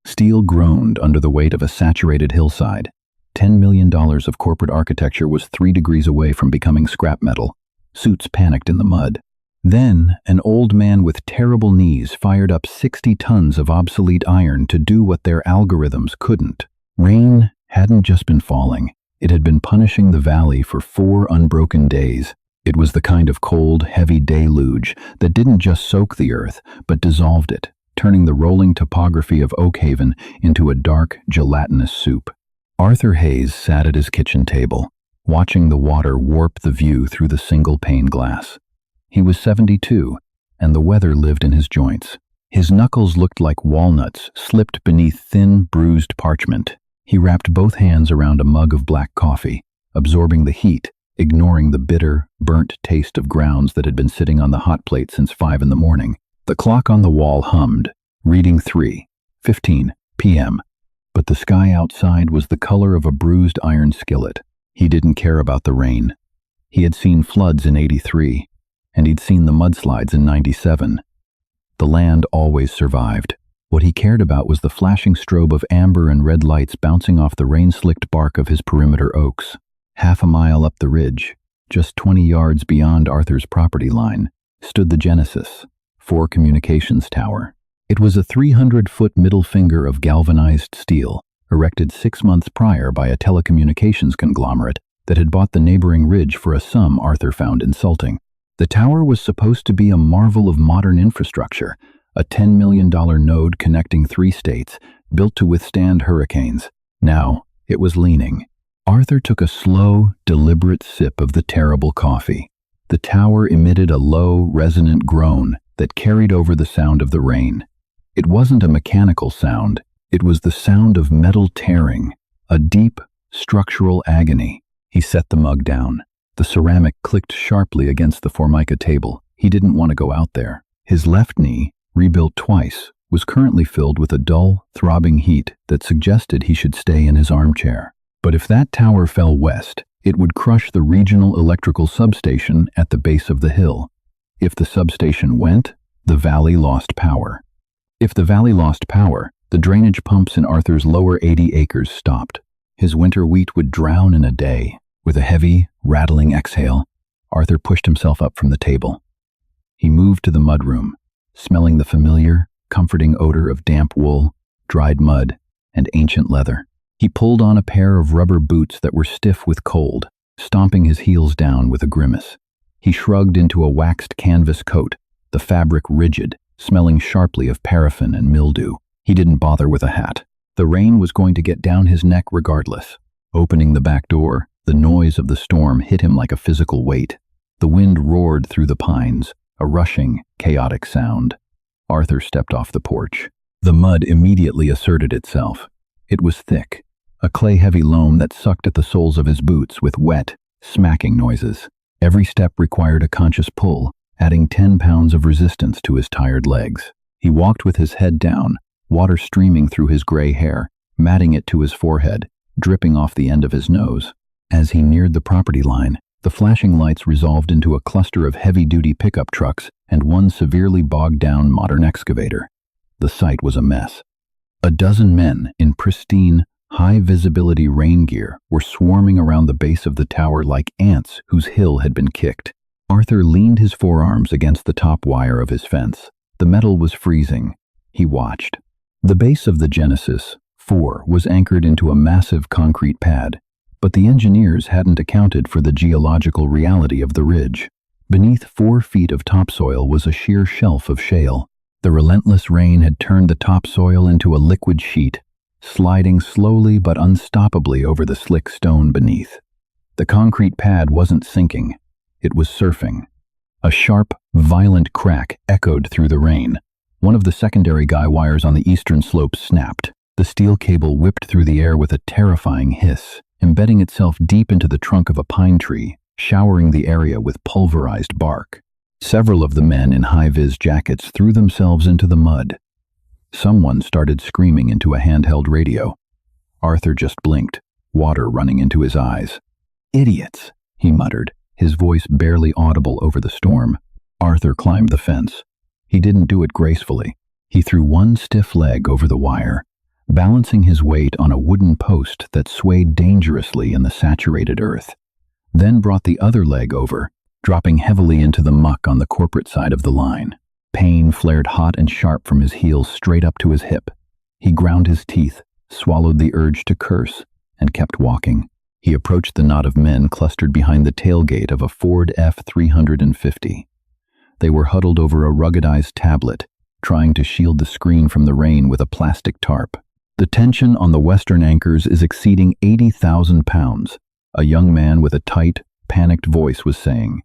Steel groaned under the weight of a saturated hillside. $10 million of corporate architecture was 3 degrees away from becoming scrap metal. Suits panicked in the mud. Then, an old man with terrible knees fired up 60 tons of obsolete iron to do what their algorithms couldn't. Rain hadn't just been falling. It had been punishing the valley for 4 unbroken days. It was the kind of cold, heavy deluge that didn't just soak the earth, but dissolved it, turning the rolling topography of Oakhaven into a dark, gelatinous soup. Arthur Hayes sat at his kitchen table, watching the water warp the view through the single-pane glass. He was 72, and the weather lived in his joints. His knuckles looked like walnuts slipped beneath thin, bruised parchment. He wrapped both hands around a mug of black coffee, absorbing the heat, ignoring the bitter, burnt taste of grounds that had been sitting on the hot plate since 5 in the morning. The clock on the wall hummed, reading 3:15 p.m., but the sky outside was the color of a bruised iron skillet. He didn't care about the rain. He had seen floods in '83, and he'd seen the mudslides in '97. The land always survived. What he cared about was the flashing strobe of amber and red lights bouncing off the rain-slicked bark of his perimeter oaks. Half a mile up the ridge, just 20 yards beyond Arthur's property line, stood the Genesis 4 communications tower. It was a 300-foot middle finger of galvanized steel, erected 6 months prior by a telecommunications conglomerate that had bought the neighboring ridge for a sum Arthur found insulting. The tower was supposed to be a marvel of modern infrastructure, a $10 million node connecting 3 states, built to withstand hurricanes. Now, it was leaning. Arthur took a slow, deliberate sip of the terrible coffee. The tower emitted a low, resonant groan that carried over the sound of the rain. It wasn't a mechanical sound. It was the sound of metal tearing, a deep, structural agony. He set the mug down. The ceramic clicked sharply against the Formica table. He didn't want to go out there. His left knee, rebuilt twice, was currently filled with a dull, throbbing heat that suggested he should stay in his armchair. But if that tower fell west, it would crush the regional electrical substation at the base of the hill. If the substation went, the valley lost power. If the valley lost power, the drainage pumps in Arthur's lower 80 acres stopped. His winter wheat would drown in a day. With a heavy, rattling exhale, Arthur pushed himself up from the table. He moved to the mudroom, smelling the familiar, comforting odor of damp wool, dried mud, and ancient leather. He pulled on a pair of rubber boots that were stiff with cold, stomping his heels down with a grimace. He shrugged into a waxed canvas coat, the fabric rigid, smelling sharply of paraffin and mildew. He didn't bother with a hat. The rain was going to get down his neck regardless. Opening the back door, the noise of the storm hit him like a physical weight. The wind roared through the pines, a rushing, chaotic sound. Arthur stepped off the porch. The mud immediately asserted itself. It was thick, a clay-heavy loam that sucked at the soles of his boots with wet, smacking noises. Every step required a conscious pull, adding 10 pounds of resistance to his tired legs. He walked with his head down, water streaming through his gray hair, matting it to his forehead, dripping off the end of his nose. As he neared the property line, the flashing lights resolved into a cluster of heavy-duty pickup trucks and one severely bogged-down modern excavator. The site was a mess. A dozen men in pristine, high-visibility rain gear were swarming around the base of the tower like ants whose hill had been kicked. Arthur leaned his forearms against the top wire of his fence. The metal was freezing. He watched. The base of the Genesis 4 was anchored into a massive concrete pad, but the engineers hadn't accounted for the geological reality of the ridge. Beneath 4 feet of topsoil was a sheer shelf of shale. The relentless rain had turned the topsoil into a liquid sheet, sliding slowly but unstoppably over the slick stone beneath. The concrete pad wasn't sinking. It was surfing. A sharp, violent crack echoed through the rain. One of the secondary guy wires on the eastern slope snapped. The steel cable whipped through the air with a terrifying hiss, embedding itself deep into the trunk of a pine tree, showering the area with pulverized bark. Several of the men in high-vis jackets threw themselves into the mud. Someone started screaming into a handheld radio. Arthur just blinked, water running into his eyes. "Idiots," he muttered, his voice barely audible over the storm. Arthur climbed the fence. He didn't do it gracefully. He threw one stiff leg over the wire, balancing his weight on a wooden post that swayed dangerously in the saturated earth, then brought the other leg over, dropping heavily into the muck on the corporate side of the line. Pain flared hot and sharp from his heels straight up to his hip. He ground his teeth, swallowed the urge to curse, and kept walking. He approached the knot of men clustered behind the tailgate of a Ford F-350. They were huddled over a ruggedized tablet, trying to shield the screen from the rain with a plastic tarp. The tension on the western anchors is exceeding 80,000 pounds, a young man with a tight, panicked voice was saying.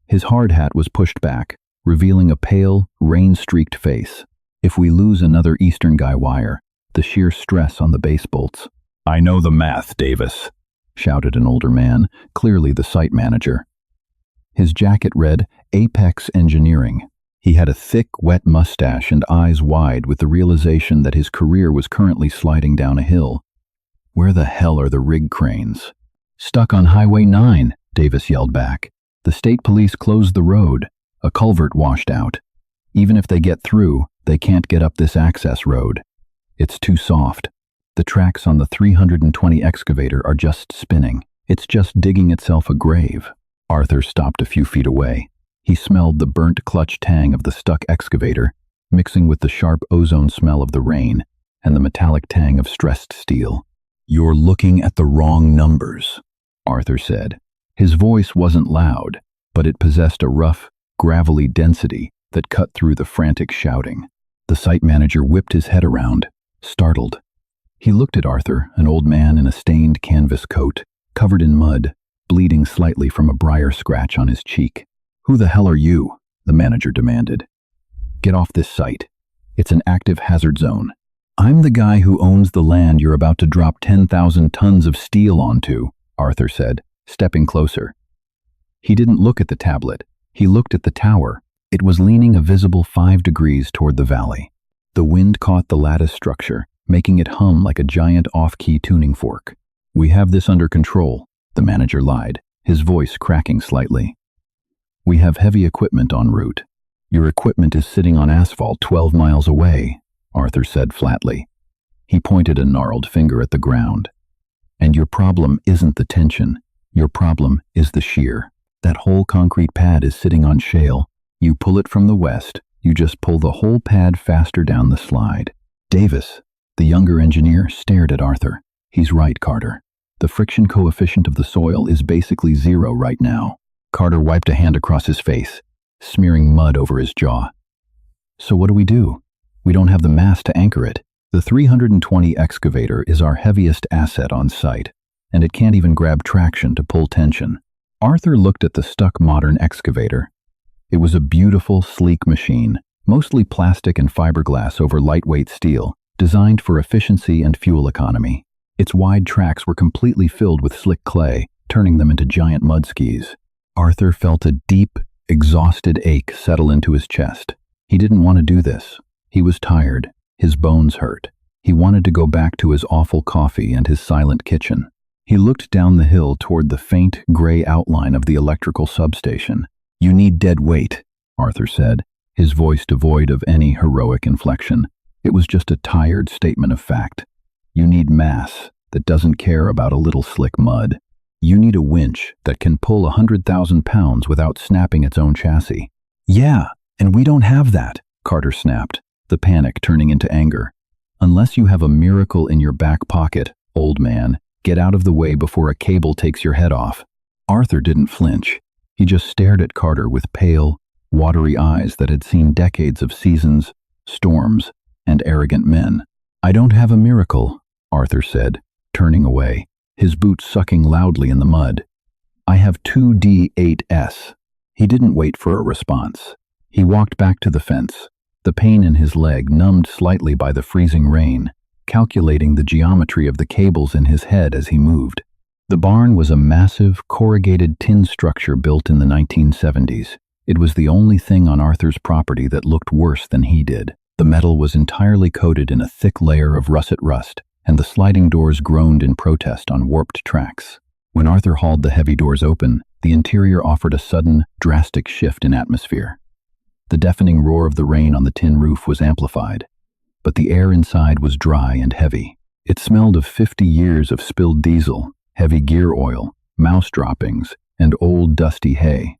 His hard hat was pushed back, revealing a pale, rain-streaked face. If we lose another eastern guy wire, the sheer stress on the base bolts. "I know the math, Davis," shouted an older man, clearly the site manager. His jacket read Apex Engineering. He had a thick, wet mustache and eyes wide with the realization that his career was currently sliding down a hill. "Where the hell are the rig cranes?" "Stuck on Highway 9, Davis yelled back. "The state police closed the road. A culvert washed out. Even if they get through, they can't get up this access road. It's too soft. The tracks on the 320 excavator are just spinning. It's just digging itself a grave." Arthur stopped a few feet away. He smelled the burnt clutch tang of the stuck excavator, mixing with the sharp ozone smell of the rain and the metallic tang of stressed steel. "You're looking at the wrong numbers," Arthur said. His voice wasn't loud, but it possessed a rough, gravelly density that cut through the frantic shouting. The site manager whipped his head around, startled. He looked at Arthur, an old man in a stained canvas coat, covered in mud, bleeding slightly from a briar scratch on his cheek. "Who the hell are you?" the manager demanded. "Get off this site. It's an active hazard zone." "I'm the guy who owns the land you're about to drop 10,000 tons of steel onto," Arthur said, stepping closer. He didn't look at the tablet. He looked at the tower. It was leaning a visible 5 degrees toward the valley. The wind caught the lattice structure, making it hum like a giant off-key tuning fork. "We have this under control," the manager lied, his voice cracking slightly. "We have heavy equipment en route. Your equipment is sitting on asphalt 12 miles away," Arthur said flatly. He pointed a gnarled finger at the ground. "And your problem isn't the tension. Your problem is the shear. That whole concrete pad is sitting on shale. You pull it from the west, you just pull the whole pad faster down the slide." Davis, the younger engineer, stared at Arthur. "He's right, Carter. The friction coefficient of the soil is basically 0 right now." Carter wiped a hand across his face, smearing mud over his jaw. "So what do? We don't have the mass to anchor it. The 320 excavator is our heaviest asset on site, and it can't even grab traction to pull tension." Arthur looked at the stuck modern excavator. It was a beautiful, sleek machine, mostly plastic and fiberglass over lightweight steel, designed for efficiency and fuel economy. Its wide tracks were completely filled with slick clay, turning them into giant mud skis. Arthur felt a deep, exhausted ache settle into his chest. He didn't want to do this. He was tired. His bones hurt. He wanted to go back to his awful coffee and his silent kitchen. He looked down the hill toward the faint, gray outline of the electrical substation. "You need dead weight," Arthur said, his voice devoid of any heroic inflection. It was just a tired statement of fact. "You need mass that doesn't care about a little slick mud. You need a winch that can pull 100,000 pounds without snapping its own chassis." "Yeah, and we don't have that," Carter snapped, the panic turning into anger. "Unless you have a miracle in your back pocket, old man, get out of the way before a cable takes your head off." Arthur didn't flinch. He just stared at Carter with pale, watery eyes that had seen decades of seasons, storms, and arrogant men. "I don't have a miracle," Arthur said, turning away, his boots sucking loudly in the mud. "I have 2D8S. He didn't wait for a response. He walked back to the fence, the pain in his leg numbed slightly by the freezing rain, calculating the geometry of the cables in his head as he moved. The barn was a massive, corrugated tin structure built in the 1970s. It was the only thing on Arthur's property that looked worse than he did. The metal was entirely coated in a thick layer of russet rust, and the sliding doors groaned in protest on warped tracks. When Arthur hauled the heavy doors open, the interior offered a sudden, drastic shift in atmosphere. The deafening roar of the rain on the tin roof was amplified. but the air inside was dry and heavy. It smelled of 50 years of spilled diesel, heavy gear oil, mouse droppings, and old dusty hay.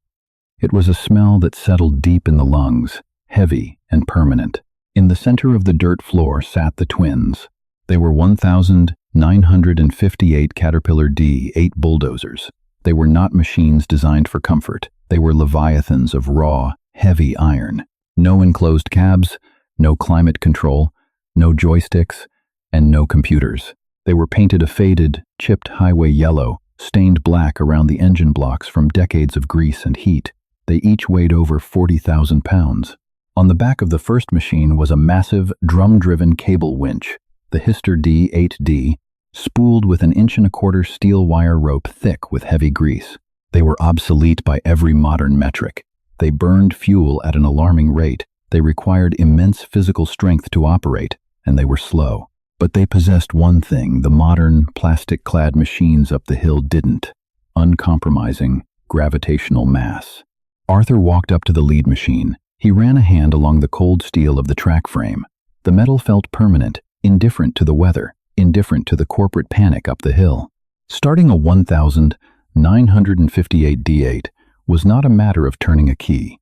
It was a smell that settled deep in the lungs, heavy and permanent. In the center of the dirt floor sat the twins. They were 1,958 Caterpillar D8 bulldozers. They were not machines designed for comfort. They were leviathans of raw, heavy iron. No enclosed cabs, no climate control, no joysticks, and no computers. They were painted a faded, chipped highway yellow, stained black around the engine blocks from decades of grease and heat. They each weighed over 40,000 pounds. On the back of the first machine was a massive, drum-driven cable winch, the Hyster D8D, spooled with an 1.25-inch steel wire rope thick with heavy grease. They were obsolete by every modern metric. They burned fuel at an alarming rate. They required immense physical strength to operate, and they were slow. But they possessed one thing the modern, plastic-clad machines up the hill didn't: uncompromising, gravitational mass. Arthur walked up to the lead machine. He ran a hand along the cold steel of the track frame. The metal felt permanent, indifferent to the weather, indifferent to the corporate panic up the hill. Starting a 1,958 D8 was not a matter of turning a key.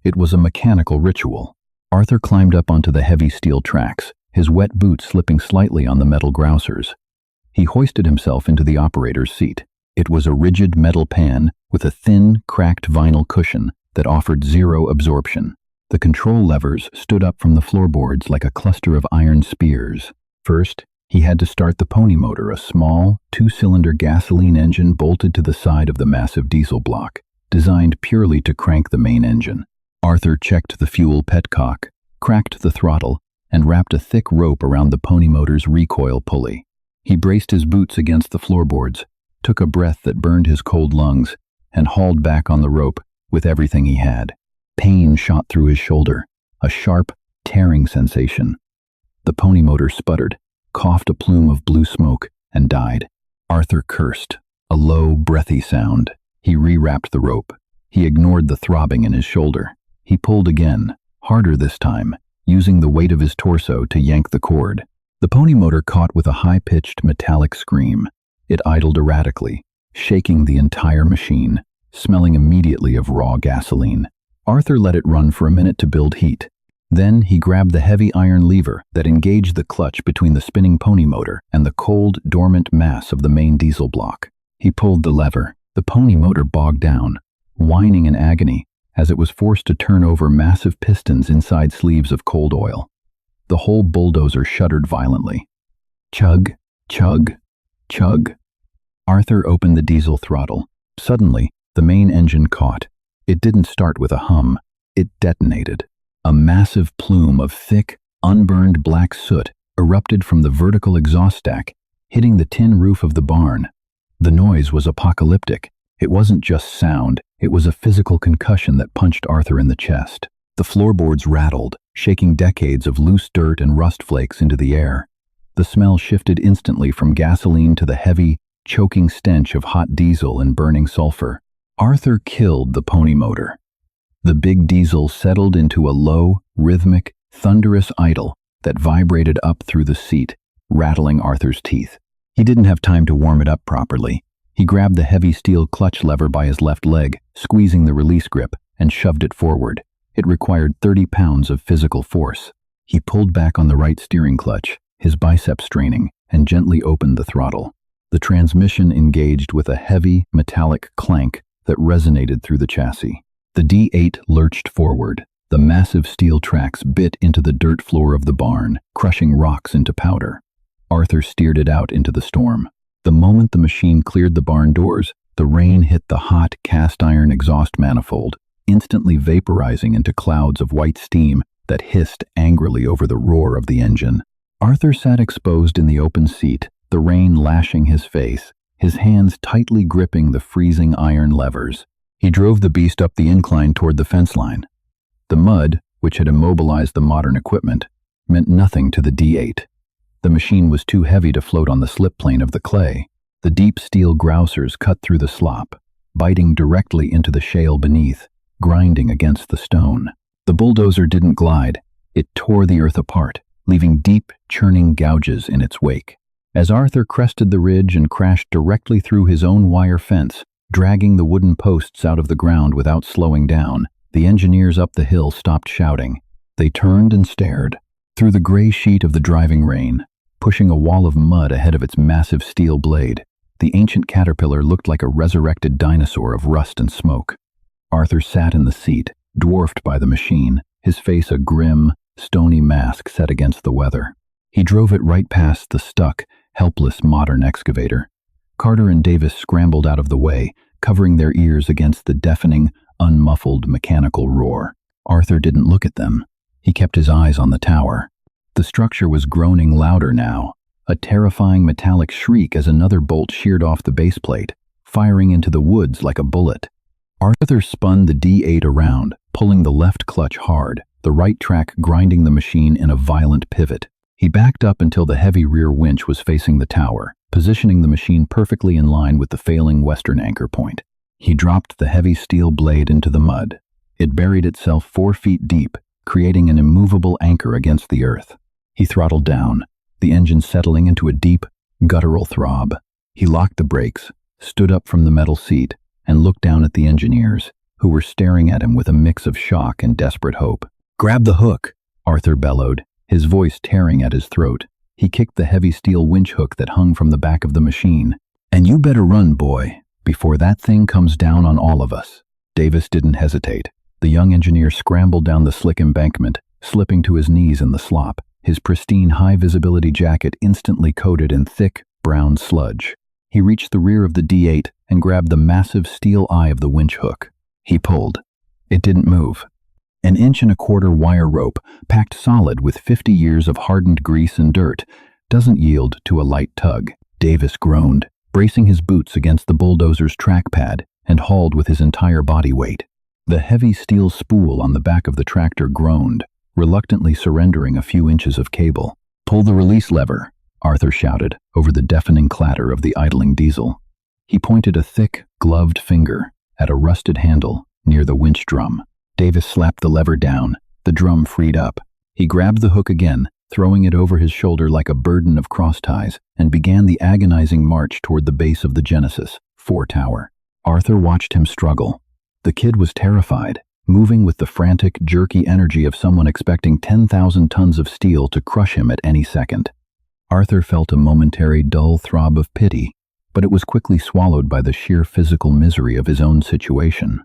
It was a mechanical ritual. Arthur climbed up onto the heavy steel tracks, his wet boots slipping slightly on the metal grousers. He hoisted himself into the operator's seat. It was a rigid metal pan with a thin, cracked vinyl cushion that offered zero absorption. The control levers stood up from the floorboards like a cluster of iron spears. First, he had to start the pony motor, a small, 2-cylinder gasoline engine bolted to the side of the massive diesel block, designed purely to crank the main engine. Arthur checked the fuel petcock, cracked the throttle, and wrapped a thick rope around the pony motor's recoil pulley. He braced his boots against the floorboards, took a breath that burned his cold lungs, and hauled back on the rope with everything he had. Pain shot through his shoulder, a sharp, tearing sensation. The pony motor sputtered, coughed a plume of blue smoke, and died. Arthur cursed, a low, breathy sound. He rewrapped the rope. He ignored the throbbing in his shoulder. He pulled again, harder this time, using the weight of his torso to yank the cord. The pony motor caught with a high-pitched metallic scream. It idled erratically, shaking the entire machine, smelling immediately of raw gasoline. Arthur let it run for a minute to build heat. Then he grabbed the heavy iron lever that engaged the clutch between the spinning pony motor and the cold, dormant mass of the main diesel block. He pulled the lever. The pony motor bogged down, whining in agony as it was forced to turn over massive pistons inside sleeves of cold oil. The whole bulldozer shuddered violently. Chug, chug, chug. Arthur opened the diesel throttle. Suddenly, the main engine caught. It didn't start with a hum. It detonated. A massive plume of thick, unburned black soot erupted from the vertical exhaust stack, hitting the tin roof of the barn. The noise was apocalyptic. It wasn't just sound, it was a physical concussion that punched Arthur in the chest. The floorboards rattled, shaking decades of loose dirt and rust flakes into the air. The smell shifted instantly from gasoline to the heavy, choking stench of hot diesel and burning sulfur. Arthur killed the pony motor. The big diesel settled into a low, rhythmic, thunderous idle that vibrated up through the seat, rattling Arthur's teeth. He didn't have time to warm it up properly. He grabbed the heavy steel clutch lever by his left leg, squeezing the release grip, and shoved it forward. It required 30 pounds of physical force. He pulled back on the right steering clutch, his biceps straining, and gently opened the throttle. The transmission engaged with a heavy, metallic clank that resonated through the chassis. The D8 lurched forward. The massive steel tracks bit into the dirt floor of the barn, crushing rocks into powder. Arthur steered it out into the storm. The moment the machine cleared the barn doors, the rain hit the hot cast-iron exhaust manifold, instantly vaporizing into clouds of white steam that hissed angrily over the roar of the engine. Arthur sat exposed in the open seat, the rain lashing his face, his hands tightly gripping the freezing iron levers. He drove the beast up the incline toward the fence line. The mud, which had immobilized the modern equipment, meant nothing to the D8. The machine was too heavy to float on the slip plane of the clay. The deep steel grousers cut through the slop, biting directly into the shale beneath, grinding against the stone. The bulldozer didn't glide. It tore the earth apart, leaving deep, churning gouges in its wake. As Arthur crested the ridge and crashed directly through his own wire fence, dragging the wooden posts out of the ground without slowing down, the engineers up the hill stopped shouting. They turned and stared. Through the gray sheet of the driving rain, pushing a wall of mud ahead of its massive steel blade, the ancient caterpillar looked like a resurrected dinosaur of rust and smoke. Arthur sat in the seat, dwarfed by the machine, his face a grim, stony mask set against the weather. He drove it right past the stuck, helpless modern excavator. Carter and Davis scrambled out of the way, covering their ears against the deafening, unmuffled mechanical roar. Arthur didn't look at them. He kept his eyes on the tower. The structure was groaning louder now, a terrifying metallic shriek as another bolt sheared off the base plate, firing into the woods like a bullet. Arthur spun the D8 around, pulling the left clutch hard, the right track grinding the machine in a violent pivot. He backed up until the heavy rear winch was facing the tower, positioning the machine perfectly in line with the failing western anchor point. He dropped the heavy steel blade into the mud. It buried itself 4 feet deep, creating an immovable anchor against the earth. He throttled down, the engine settling into a deep, guttural throb. He locked the brakes, stood up from the metal seat, and looked down at the engineers, who were staring at him with a mix of shock and desperate hope. "Grab the hook," Arthur bellowed, his voice tearing at his throat. He kicked the heavy steel winch hook that hung from the back of the machine. "And you better run, boy, before that thing comes down on all of us." Davis didn't hesitate. The young engineer scrambled down the slick embankment, slipping to his knees in the slop, his pristine high-visibility jacket instantly coated in thick, brown sludge. He reached the rear of the D8 and grabbed the massive steel eye of the winch hook. He pulled. It didn't move. An 1.25-inch wire rope, packed solid with 50 years of hardened grease and dirt, doesn't yield to a light tug. Davis groaned, bracing his boots against the bulldozer's track pad, and hauled with his entire body weight. The heavy steel spool on the back of the tractor groaned, reluctantly surrendering a few inches of cable. "Pull the release lever," Arthur shouted over the deafening clatter of the idling diesel. He pointed a thick, gloved finger at a rusted handle near the winch drum. Davis slapped the lever down. The drum freed up. He grabbed the hook again, throwing it over his shoulder like a burden of cross ties, and began the agonizing march toward the base of the Genesis 4 tower. Arthur watched him struggle. The kid was terrified, moving with the frantic, jerky energy of someone expecting 10,000 tons of steel to crush him at any second. Arthur felt a momentary dull throb of pity, but it was quickly swallowed by the sheer physical misery of his own situation.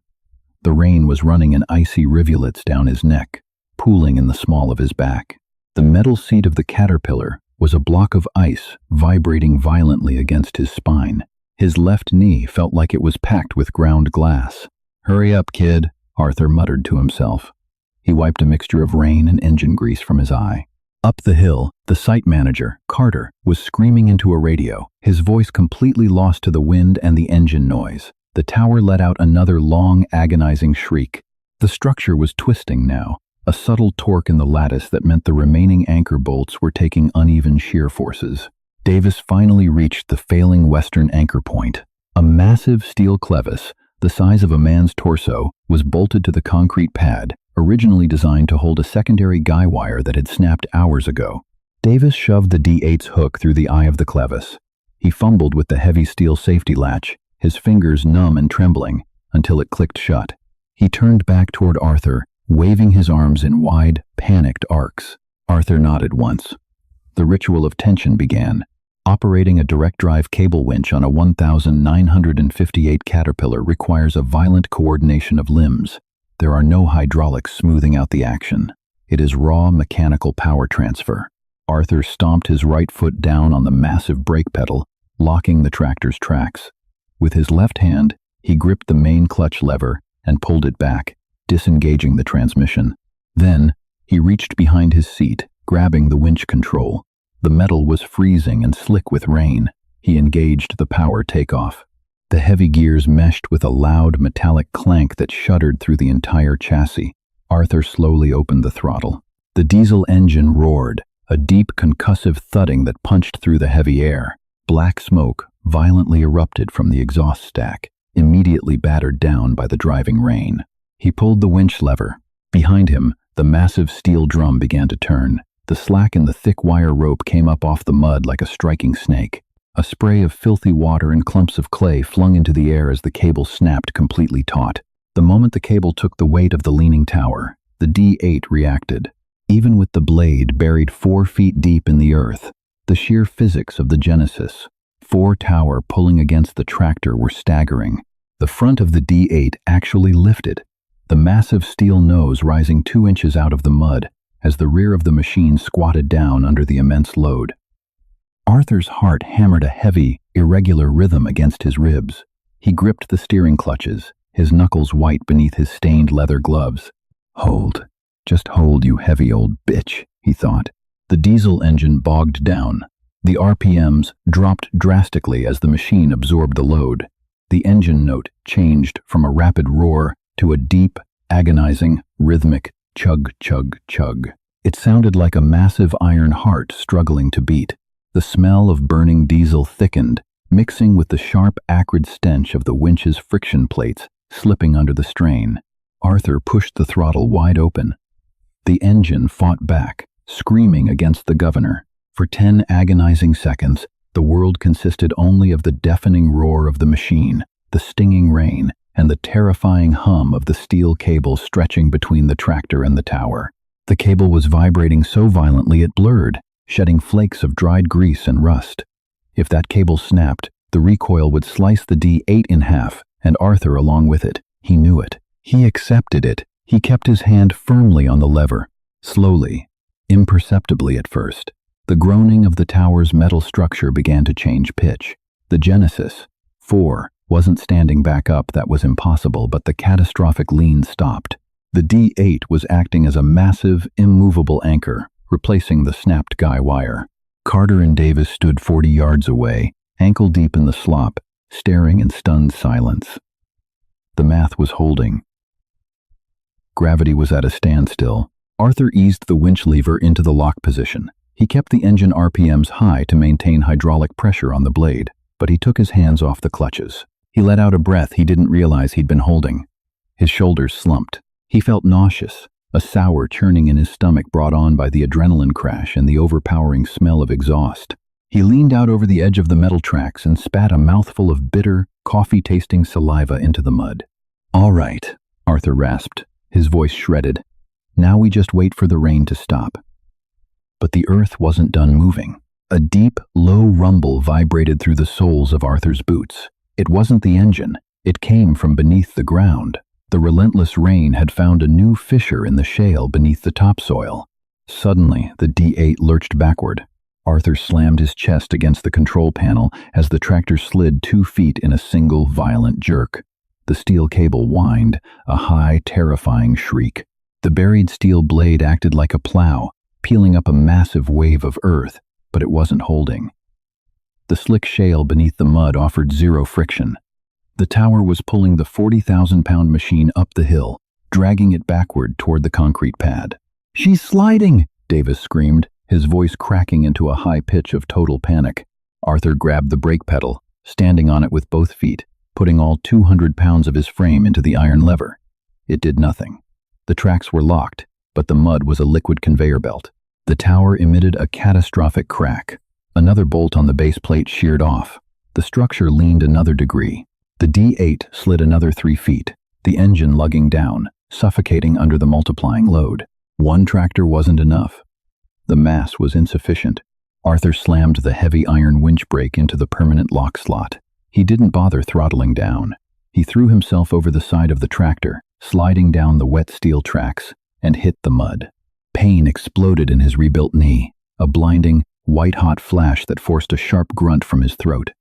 The rain was running in icy rivulets down his neck, pooling in the small of his back. The metal seat of the caterpillar was a block of ice vibrating violently against his spine. His left knee felt like it was packed with ground glass. "Hurry up, kid," Arthur muttered to himself. He wiped a mixture of rain and engine grease from his eye. Up the hill, the site manager, Carter, was screaming into a radio, his voice completely lost to the wind and the engine noise. The tower let out another long, agonizing shriek. The structure was twisting now, a subtle torque in the lattice that meant the remaining anchor bolts were taking uneven shear forces. Davis finally reached the failing western anchor point. A massive steel clevis, the size of a man's torso, was bolted to the concrete pad, originally designed to hold a secondary guy wire that had snapped hours ago. Davis shoved the D8's hook through the eye of the clevis. He fumbled with the heavy steel safety latch, his fingers numb and trembling, until it clicked shut. He turned back toward Arthur, waving his arms in wide, panicked arcs. Arthur nodded once. The ritual of tension began. Operating a direct-drive cable winch on a 1958 Caterpillar requires a violent coordination of limbs. There are no hydraulics smoothing out the action. It is raw mechanical power transfer. Arthur stomped his right foot down on the massive brake pedal, locking the tractor's tracks. With his left hand, he gripped the main clutch lever and pulled it back, disengaging the transmission. Then, he reached behind his seat, grabbing the winch control. The metal was freezing and slick with rain. He engaged the power takeoff. The heavy gears meshed with a loud metallic clank that shuddered through the entire chassis. Arthur slowly opened the throttle. The diesel engine roared, a deep concussive thudding that punched through the heavy air. Black smoke violently erupted from the exhaust stack, immediately battered down by the driving rain. He pulled the winch lever. Behind him, the massive steel drum began to turn. The slack in the thick wire rope came up off the mud like a striking snake. A spray of filthy water and clumps of clay flung into the air as the cable snapped completely taut. The moment the cable took the weight of the leaning tower, the D8 reacted. Even with the blade buried 4 feet deep in the earth, the sheer physics of the Genesis 4 tower pulling against the tractor were staggering. The front of the D8 actually lifted, the massive steel nose rising 2 inches out of the mud as the rear of the machine squatted down under the immense load. Arthur's heart hammered a heavy, irregular rhythm against his ribs. He gripped the steering clutches, his knuckles white beneath his stained leather gloves. Hold. Just hold, you heavy old bitch, he thought. The diesel engine bogged down. The RPMs dropped drastically as the machine absorbed the load. The engine note changed from a rapid roar to a deep, agonizing, rhythmic chug, chug, chug. It sounded like a massive iron heart struggling to beat. The smell of burning diesel thickened, mixing with the sharp, acrid stench of the winch's friction plates slipping under the strain. Arthur pushed the throttle wide open. The engine fought back, screaming against the governor. For 10 agonizing seconds, the world consisted only of the deafening roar of the machine, the stinging rain, and the terrifying hum of the steel cable stretching between the tractor and the tower. The cable was vibrating so violently it blurred, shedding flakes of dried grease and rust. If that cable snapped, the recoil would slice the D8 in half, and Arthur along with it. He knew it. He accepted it. He kept his hand firmly on the lever, slowly, imperceptibly at first. The groaning of the tower's metal structure began to change pitch. The Genesis 4 wasn't standing back up, that was impossible, but the catastrophic lean stopped. The D8 was acting as a massive, immovable anchor, replacing the snapped guy wire. Carter and Davis stood 40 yards away, ankle deep in the slop, staring in stunned silence. The math was holding. Gravity was at a standstill. Arthur eased the winch lever into the lock position. He kept the engine RPMs high to maintain hydraulic pressure on the blade, but he took his hands off the clutches. He let out a breath he didn't realize he'd been holding. His shoulders slumped. He felt nauseous, a sour churning in his stomach brought on by the adrenaline crash and the overpowering smell of exhaust. He leaned out over the edge of the metal tracks and spat a mouthful of bitter, coffee-tasting saliva into the mud. "All right," Arthur rasped, his voice shredded. "Now we just wait for the rain to stop." But the earth wasn't done moving. A deep, low rumble vibrated through the soles of Arthur's boots. It wasn't the engine. It came from beneath the ground. The relentless rain had found a new fissure in the shale beneath the topsoil. Suddenly, the D8 lurched backward. Arthur slammed his chest against the control panel as the tractor slid 2 feet in a single violent jerk. The steel cable whined, a high, terrifying shriek. The buried steel blade acted like a plow, peeling up a massive wave of earth, but it wasn't holding. The slick shale beneath the mud offered zero friction. The tower was pulling the 40,000-pound machine up the hill, dragging it backward toward the concrete pad. "She's sliding!" Davis screamed, his voice cracking into a high pitch of total panic. Arthur grabbed the brake pedal, standing on it with both feet, putting all 200 pounds of his frame into the iron lever. It did nothing. The tracks were locked, but the mud was a liquid conveyor belt. The tower emitted a catastrophic crack. Another bolt on the base plate sheared off. The structure leaned another degree. The D8 slid another 3 feet, the engine lugging down, suffocating under the multiplying load. One tractor wasn't enough. The mass was insufficient. Arthur slammed the heavy iron winch brake into the permanent lock slot. He didn't bother throttling down. He threw himself over the side of the tractor, sliding down the wet steel tracks, and hit the mud. Pain exploded in his rebuilt knee, a blinding, white-hot flash that forced a sharp grunt from his throat.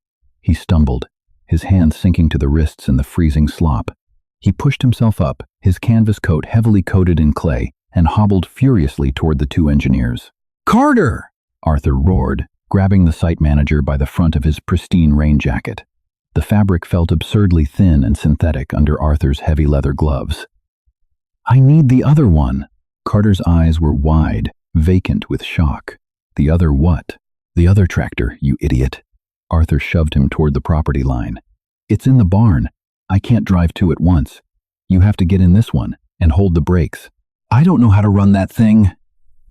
He stumbled, his hands sinking to the wrists in the freezing slop. He pushed himself up, his canvas coat heavily coated in clay, and hobbled furiously toward the 2 engineers. "Carter!" Arthur roared, grabbing the site manager by the front of his pristine rain jacket. The fabric felt absurdly thin and synthetic under Arthur's heavy leather gloves. "I need the other one." Carter's eyes were wide, vacant with shock. "The other what?" "The other tractor, you idiot." Arthur shoved him toward the property line. "It's in the barn. I can't drive 2 at once. You have to get in this one and hold the brakes." "I don't know how to run that thing,"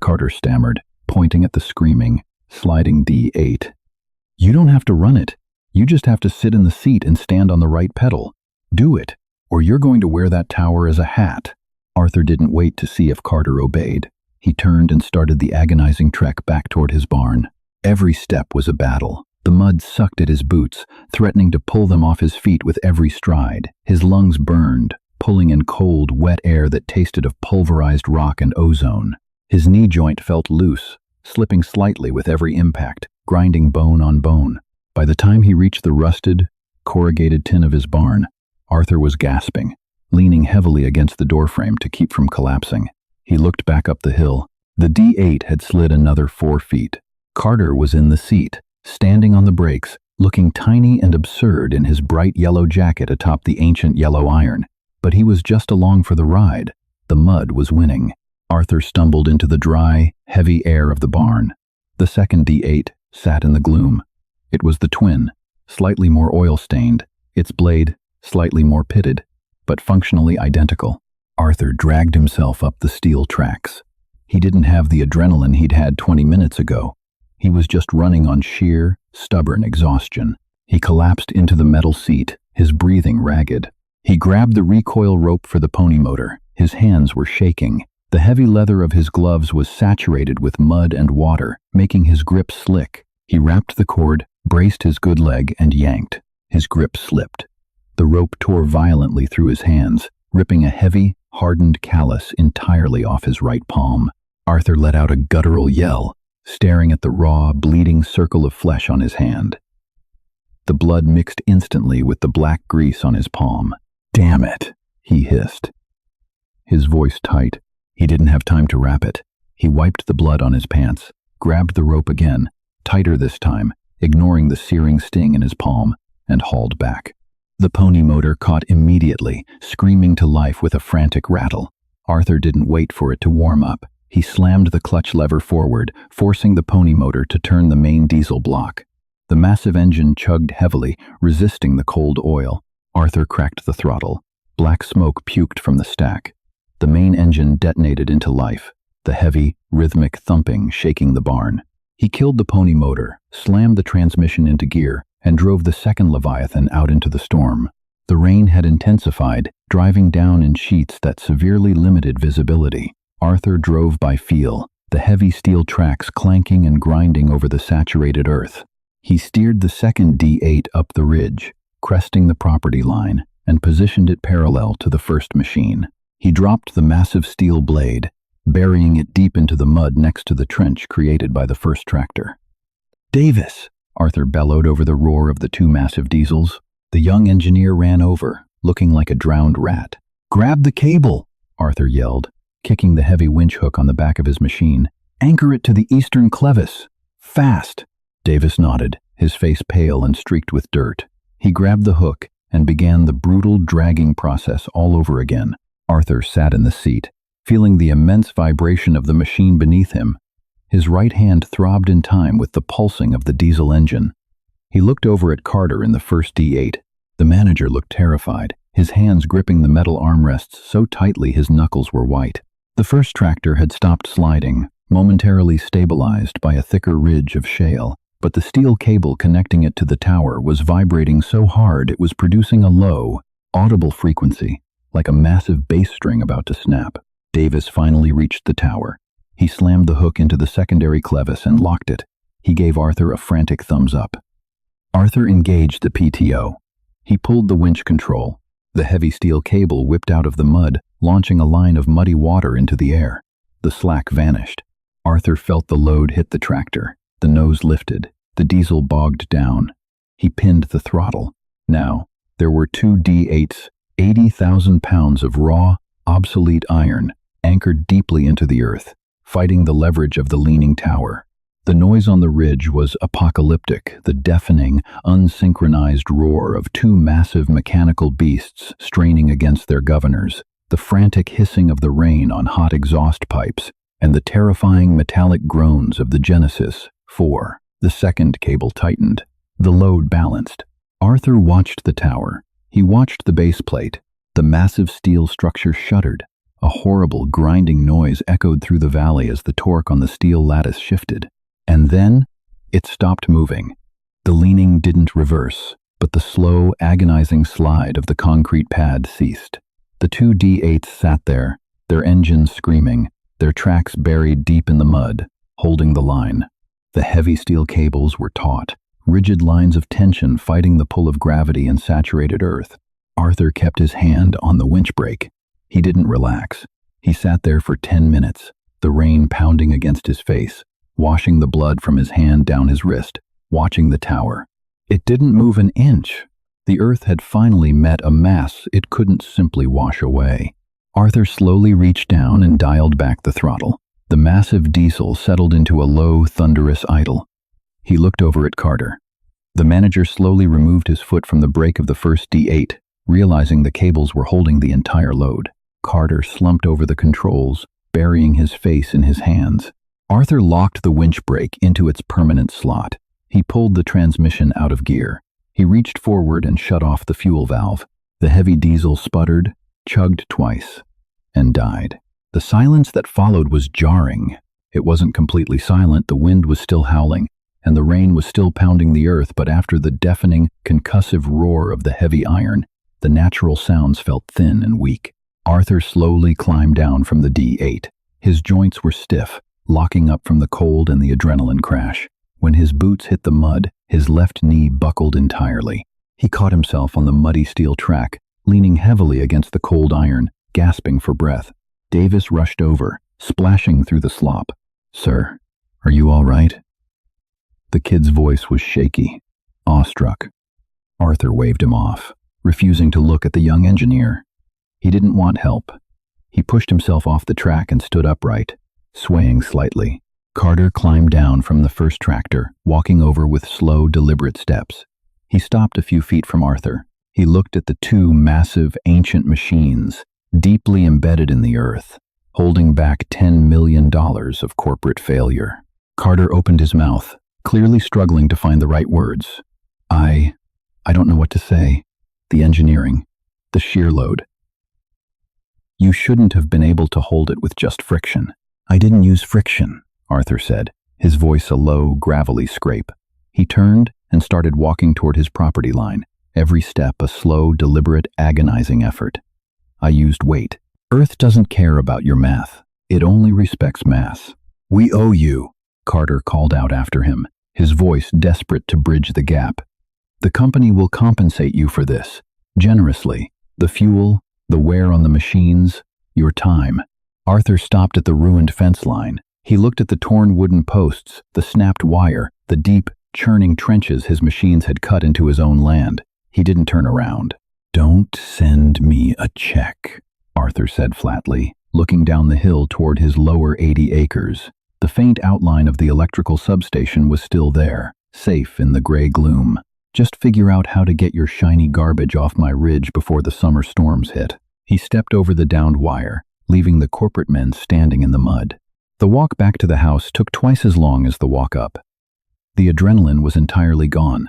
Carter stammered. pointing at the screaming, sliding D8. "You don't have to run it. You just have to sit in the seat and stand on the right pedal. Do it, or you're going to wear that tower as a hat." Arthur didn't wait to see if Carter obeyed. He turned and started the agonizing trek back toward his barn. Every step was a battle. The mud sucked at his boots, threatening to pull them off his feet with every stride. His lungs burned, pulling in cold, wet air that tasted of pulverized rock and ozone. His knee joint felt loose, slipping slightly with every impact, grinding bone on bone. By the time he reached the rusted, corrugated tin of his barn, Arthur was gasping, leaning heavily against the doorframe to keep from collapsing. He looked back up the hill. The D8 had slid another 4 feet. Carter was in the seat, standing on the brakes, looking tiny and absurd in his bright yellow jacket atop the ancient yellow iron. But he was just along for the ride. The mud was winning. Arthur stumbled into the dry, heavy air of the barn. The second D8 sat in the gloom. It was the twin, slightly more oil-stained, its blade slightly more pitted, but functionally identical. Arthur dragged himself up the steel tracks. He didn't have the adrenaline he'd had 20 minutes ago. He was just running on sheer, stubborn exhaustion. He collapsed into the metal seat, his breathing ragged. He grabbed the recoil rope for the pony motor. His hands were shaking. The heavy leather of his gloves was saturated with mud and water, making his grip slick. He wrapped the cord, braced his good leg, and yanked. His grip slipped. The rope tore violently through his hands, ripping a heavy, hardened callus entirely off his right palm. Arthur let out a guttural yell, staring at the raw, bleeding circle of flesh on his hand. The blood mixed instantly with the black grease on his palm. "Damn it," he hissed. His voice tight. He didn't have time to wrap it. He wiped the blood on his pants, grabbed the rope again, tighter this time, ignoring the searing sting in his palm, and hauled back. The pony motor caught immediately, screaming to life with a frantic rattle. Arthur didn't wait for it to warm up. He slammed the clutch lever forward, forcing the pony motor to turn the main diesel block. The massive engine chugged heavily, resisting the cold oil. Arthur cracked the throttle. Black smoke puked from the stack. The main engine detonated into life, the heavy, rhythmic thumping shaking the barn. He killed the pony motor, slammed the transmission into gear, and drove the second Leviathan out into the storm. The rain had intensified, driving down in sheets that severely limited visibility. Arthur drove by feel, the heavy steel tracks clanking and grinding over the saturated earth. He steered the second D8 up the ridge, cresting the property line, and positioned it parallel to the first machine. He dropped the massive steel blade, burying it deep into the mud next to the trench created by the first tractor. "Davis!" Arthur bellowed over the roar of the 2 massive diesels. The young engineer ran over, looking like a drowned rat. "Grab the cable!" Arthur yelled, kicking the heavy winch hook on the back of his machine. "Anchor it to the eastern clevis. Fast!" Davis nodded, his face pale and streaked with dirt. He grabbed the hook and began the brutal dragging process all over again. Arthur sat in the seat, feeling the immense vibration of the machine beneath him. His right hand throbbed in time with the pulsing of the diesel engine. He looked over at Carter in the first D8. The manager looked terrified, his hands gripping the metal armrests so tightly his knuckles were white. The first tractor had stopped sliding, momentarily stabilized by a thicker ridge of shale, but the steel cable connecting it to the tower was vibrating so hard it was producing a low, audible frequency, like a massive bass string about to snap. Davis finally reached the tower. He slammed the hook into the secondary clevis and locked it. He gave Arthur a frantic thumbs up. Arthur engaged the PTO. He pulled the winch control. The heavy steel cable whipped out of the mud, launching a line of muddy water into the air. The slack vanished. Arthur felt the load hit the tractor. The nose lifted. The diesel bogged down. He pinned the throttle. Now, there were 2 D8s, 80,000 pounds of raw, obsolete iron, anchored deeply into the earth, fighting the leverage of the leaning tower. The noise on the ridge was apocalyptic, the deafening, unsynchronized roar of 2 massive mechanical beasts straining against their governors, the frantic hissing of the rain on hot exhaust pipes, and the terrifying metallic groans of the Genesis 4. The second cable tightened. The load balanced. Arthur watched the tower. He watched the base plate. The massive steel structure shuddered. A horrible, grinding noise echoed through the valley as the torque on the steel lattice shifted. And then, it stopped moving. The leaning didn't reverse, but the slow, agonizing slide of the concrete pad ceased. The two D8s sat there, their engines screaming, their tracks buried deep in the mud, holding the line. The heavy steel cables were taut, rigid lines of tension fighting the pull of gravity and saturated earth. Arthur kept his hand on the winch brake. He didn't relax. He sat there for 10 minutes, the rain pounding against his face, washing the blood from his hand down his wrist, watching the tower. It didn't move an inch. The earth had finally met a mass it couldn't simply wash away. Arthur slowly reached down and dialed back the throttle. The massive diesel settled into a low, thunderous idle. He looked over at Carter. The manager slowly removed his foot from the brake of the first D8, realizing the cables were holding the entire load. Carter slumped over the controls, burying his face in his hands. Arthur locked the winch brake into its permanent slot. He pulled the transmission out of gear. He reached forward and shut off the fuel valve. The heavy diesel sputtered, chugged twice, and died. The silence that followed was jarring. It wasn't completely silent. The wind was still howling, and the rain was still pounding the earth, but after the deafening, concussive roar of the heavy iron, the natural sounds felt thin and weak. Arthur slowly climbed down from the D8. His joints were stiff, locking up from the cold and the adrenaline crash. When his boots hit the mud, his left knee buckled entirely. He caught himself on the muddy steel track, leaning heavily against the cold iron, gasping for breath. Davis rushed over, splashing through the slop. "Sir, are you all right?" The kid's voice was shaky, awestruck. Arthur waved him off, refusing to look at the young engineer. He didn't want help. He pushed himself off the track and stood upright, swaying slightly. Carter climbed down from the first tractor, walking over with slow, deliberate steps. He stopped a few feet from Arthur. He looked at the two massive, ancient machines, deeply embedded in the earth, holding back $10 million of corporate failure. Carter opened his mouth, clearly struggling to find the right words. I don't know what to say. The engineering, the shear load. You shouldn't have been able to hold it with just friction. I didn't use friction, Arthur said, his voice a low, gravelly scrape. He turned and started walking toward his property line, every step a slow, deliberate, agonizing effort. I used weight. Earth doesn't care about your math. It only respects mass. We owe you, Carter called out after him, his voice desperate to bridge the gap. The company will compensate you for this, generously. The fuel, the wear on the machines, your time. Arthur stopped at the ruined fence line. He looked at the torn wooden posts, the snapped wire, the deep, churning trenches his machines had cut into his own land. He didn't turn around. Don't send me a check, Arthur said flatly, looking down the hill toward his lower 80 acres. The faint outline of the electrical substation was still there, safe in the gray gloom. Just figure out how to get your shiny garbage off my ridge before the summer storms hit. He stepped over the downed wire, leaving the corporate men standing in the mud. The walk back to the house took twice as long as the walk up. The adrenaline was entirely gone,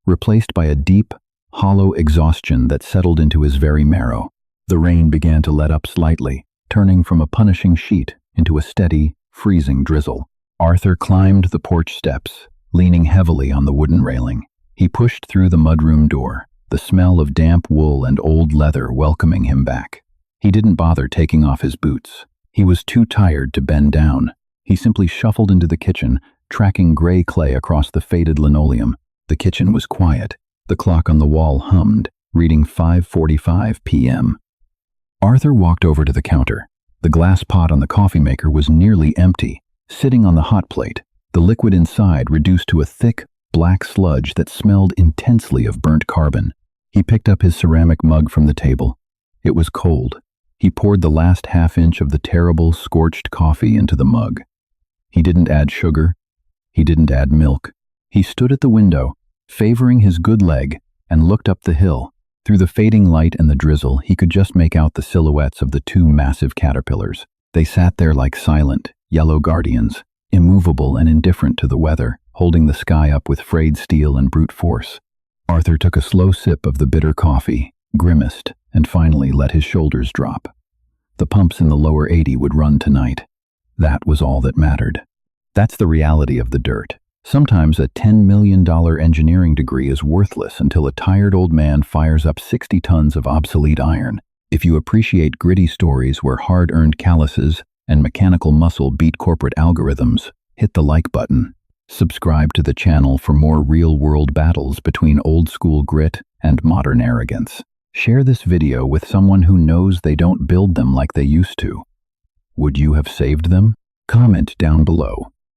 replaced by a deep, hollow exhaustion that settled into his very marrow. The rain began to let up slightly, turning from a punishing sheet into a steady, freezing drizzle. Arthur climbed the porch steps, leaning heavily on the wooden railing. He pushed through the mudroom door, the smell of damp wool and old leather welcoming him back. He didn't bother taking off his boots. He was too tired to bend down. He simply shuffled into the kitchen, tracking gray clay across the faded linoleum. The kitchen was quiet. The clock on the wall hummed, reading 5:45 p.m. Arthur walked over to the counter. The glass pot on the coffee maker was nearly empty, sitting on the hot plate, the liquid inside reduced to a thick, black sludge that smelled intensely of burnt carbon. He picked up his ceramic mug from the table. It was cold. He poured the last half-inch of the terrible, scorched coffee into the mug. He didn't add sugar. He didn't add milk. He stood at the window, favoring his good leg, and looked up the hill. Through the fading light and the drizzle, he could just make out the silhouettes of the two massive caterpillars. They sat there like silent, yellow guardians, immovable and indifferent to the weather, holding the sky up with frayed steel and brute force. Arthur took a slow sip of the bitter coffee, grimaced, and finally let his shoulders drop. The pumps in the lower 80 would run tonight. That was all that mattered. That's the reality of the dirt. Sometimes a $10 million engineering degree is worthless until a tired old man fires up 60 tons of obsolete iron. If you appreciate gritty stories where hard-earned calluses and mechanical muscle beat corporate algorithms, hit the like button. Subscribe to the channel for more real-world battles between old-school grit and modern arrogance. Share this video with someone who knows they don't build them like they used to. Would you have saved them? Comment down below.